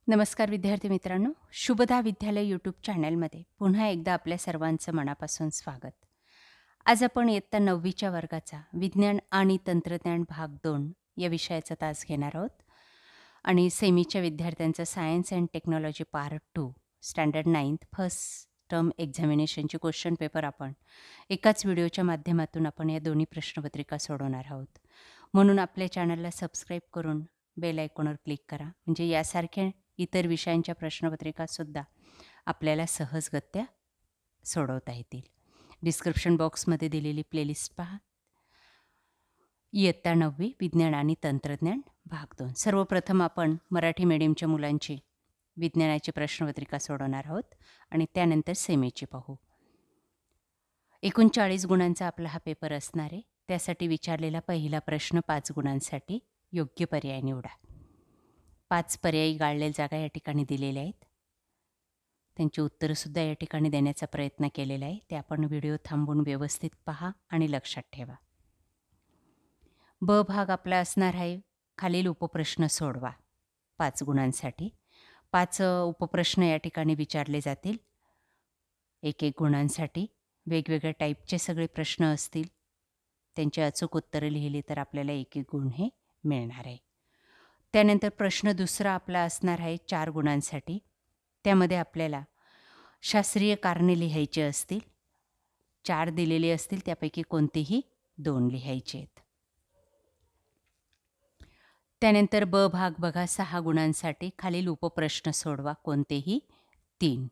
नमस्कार विद्यार्थी मित्रांनो, शुभदा विद्यालय यूट्यूब चॅनलमध्ये पुन्हा एकदा आपल्या सर्वांचं मनापासून स्वागत. आज आपण इयत्ता 9वीच्या वर्गाचा विज्ञान आणि तंत्रज्ञान भाग 2 या विषयाचा तास घेणार आहोत आणि सेमीच्या विद्यार्थ्यांचा science and technology part 2 standard 9th first term एक्झामिनेशनचे क्वेश्चन पेपर आपण एकाच व्हिडिओच्या माध्यमातून आपण या दोन्ही प्रश्नपत्रिका सोडवणार आहोत. म्हणून आपल्या चॅनलला सबस्क्राईब करून बेल आयकॉनवर क्लिक करा, म्हणजे यासारख्या इतर विषयांच्या प्रश्नपत्रिकासुद्धा आपल्याला सहजगत्या सोडवता येतील. डिस्क्रिप्शन बॉक्समध्ये दिलेली प्लेलिस्ट पहा. इयत्ता 9वी विज्ञान आणि तंत्रज्ञान भाग 2. सर्वप्रथम आपण मराठी मीडियमच्या मुलांची विज्ञानाची प्रश्नपत्रिका सोडवणार आहोत आणि त्यानंतर सेमीची पाहू. एकूण 40 गुणांचा आपला हा पेपर असणार आहे. त्यासाठी विचारलेला पहिला प्रश्न 5 गुणांसाठी. योग्य पर्याय निवडा. 5 पर्यायी गाळलेल्या जागा या ठिकाणी दिलेल्या आहेत. त्यांची उत्तरंसुद्धा या ठिकाणी देण्याचा प्रयत्न केलेला आहे. ते आपण व्हिडिओ थांबवून व्यवस्थित पहा आणि लक्षात ठेवा. ब भाग आपला असणार आहे, खालील उपप्रश्न सोडवा 5 गुणांसाठी. 5 उपप्रश्न या ठिकाणी विचारले जातील 1-1 गुणांसाठी. वेगवेगळ्या टाईपचे सगळे प्रश्न असतील. त्यांची अचूक उत्तरं लिहिली तर आपल्याला 1-1 गुण हे मिळणार आहे. त्यानंतर प्रश्न दुसरा आपला असणार आहे 4 गुणांसाठी. त्यामध्ये आपल्याला शास्त्रीय कारणे लिहायची असतील. 4 दिलेली असतील, त्यापैकी कोणतेही 2 लिहायचे आहेत. त्यानंतर ब भाग बघा 6 गुणांसाठी. खालील उपप्रश्न सोडवा कोणतेही 3.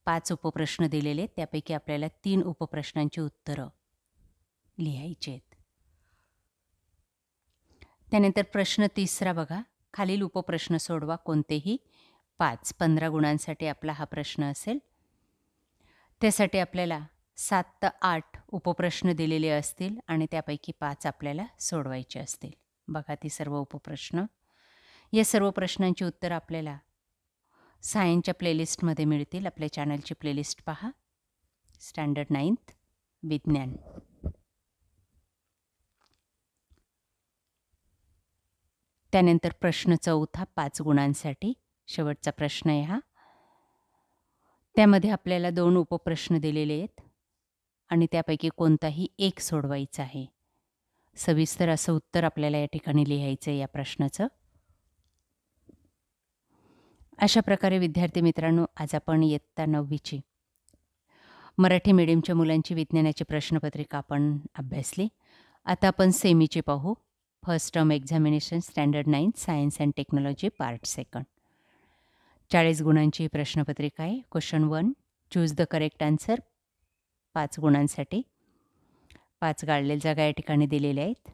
5 उपप्रश्न दिलेले, त्यापैकी आपल्याला 3 उपप्रश्नांची उत्तरं लिहायची आहेत. त्यानंतर प्रश्न तिसरा बघा, खालील उपप्रश्न सोडवा कोणतेही 5. 15 गुणांसाठी आपला हा प्रश्न असेल. त्यासाठी आपल्याला 7 ते 8 उपप्रश्न दिलेले असतील आणि त्यापैकी 5 आपल्याला सोडवायचे असतील. बघा ती सर्व उपप्रश्न. या सर्व प्रश्नांची उत्तरं आपल्याला सायन्सच्या प्लेलिस्टमध्ये मिळतील. आपल्या चॅनलची प्लेलिस्ट पहा, स्टँडर्ड 9th विज्ञान. त्यानंतर प्रश्न चौथा 5 गुणांसाठी. शेवटचा प्रश्न आहे हा. त्यामध्ये आपल्याला 2 उपप्रश्न दिलेले आहेत आणि त्यापैकी कोणताही एक सोडवायचा आहे. सविस्तर असं उत्तर आपल्याला या ठिकाणी लिहायचं आहे या प्रश्नाचं. अशा प्रकारे विद्यार्थी मित्रांनो, आज आपण इयत्ता 9वीची मराठी मीडियमच्या मुलांची विज्ञानाची प्रश्नपत्रिका आपण अभ्यासली. आता आपण सेमीची पाहू. First term examination standard 9 science and technology part 2. 40 गुणांची प्रश्नपत्रिका आहे. Question 1, choose the correct answer 5 गुणांसाठी. 5 गाळलेल्या जागा या ठिकाणी दिलेल्या आहेत.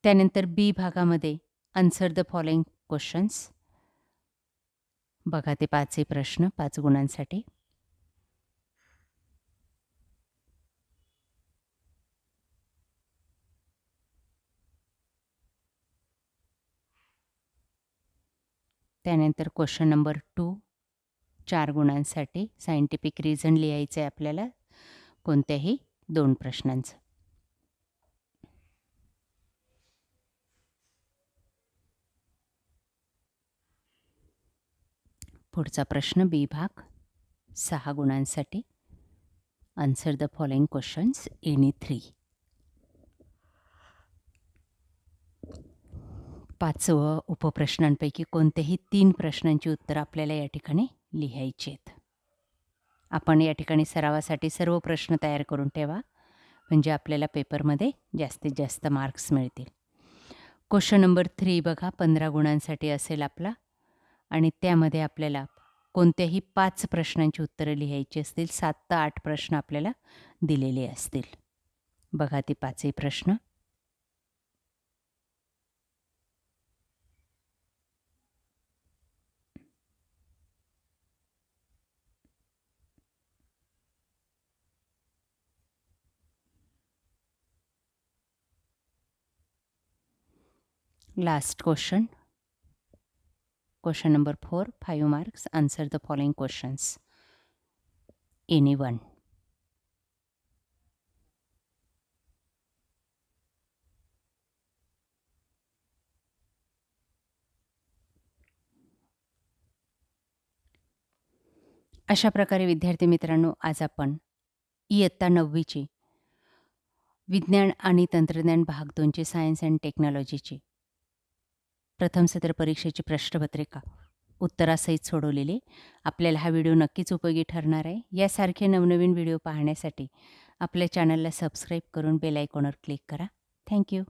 त्यानंतर बी भागामध्ये आन्सर द फॉलोइंग क्वेश्चन्स. बघा ते 5 प्रश्न 5 गुणांसाठी. त्यानंतर क्वेश्चन नंबर 2 4 गुणांसाठी. सायंटिफिक रिझन लिहायचं आहे आपल्याला कोणत्याही 2 प्रश्नांचं. पुढचा प्रश्न बी भाग 6 गुणांसाठी. Answer the following questions any 3. 5 उपप्रश्नांपैकी कोणत्याही 3 प्रश्नांची उत्तरं आपल्याला या ठिकाणी लिहायची आहेत. आपण या ठिकाणी सरावासाठी सर्व प्रश्न तयार करून ठेवा, म्हणजे आपल्याला पेपरमध्ये जास्तीत जास्त मार्क्स मिळतील. क्वेश्चन नंबर 3 बघा 15 गुणांसाठी असेल आपला आणि त्यामध्ये आपल्याला कोणत्याही 5 प्रश्नांची उत्तरं लिहायची असतील. 7 ते 8 प्रश्न आपल्याला दिलेले असतील. बघा ते 5 प्रश्न. Last question. Question number 4 5 marks. Answer the following questions any 1. अशा प्रकारे विद्यार्थी मित्रांनो, आज आपण इयत्ता 9वीची विज्ञान आणि तंत्रज्ञान भाग 2ची सायन्स अँड टेक्नॉलॉजीची प्रथम सत्र परीक्षेची प्रश्नपत्रिका उत्तरासहित सोडवलेली. आपल्याला हा व्हिडिओ नक्कीच उपयोगी ठरणार आहे. यासारखे नवनवीन व्हिडिओ पाहण्यासाठी आपल्या चॅनलला सबस्क्राईब करून बेल आयकॉनवर क्लिक करा. Thank you.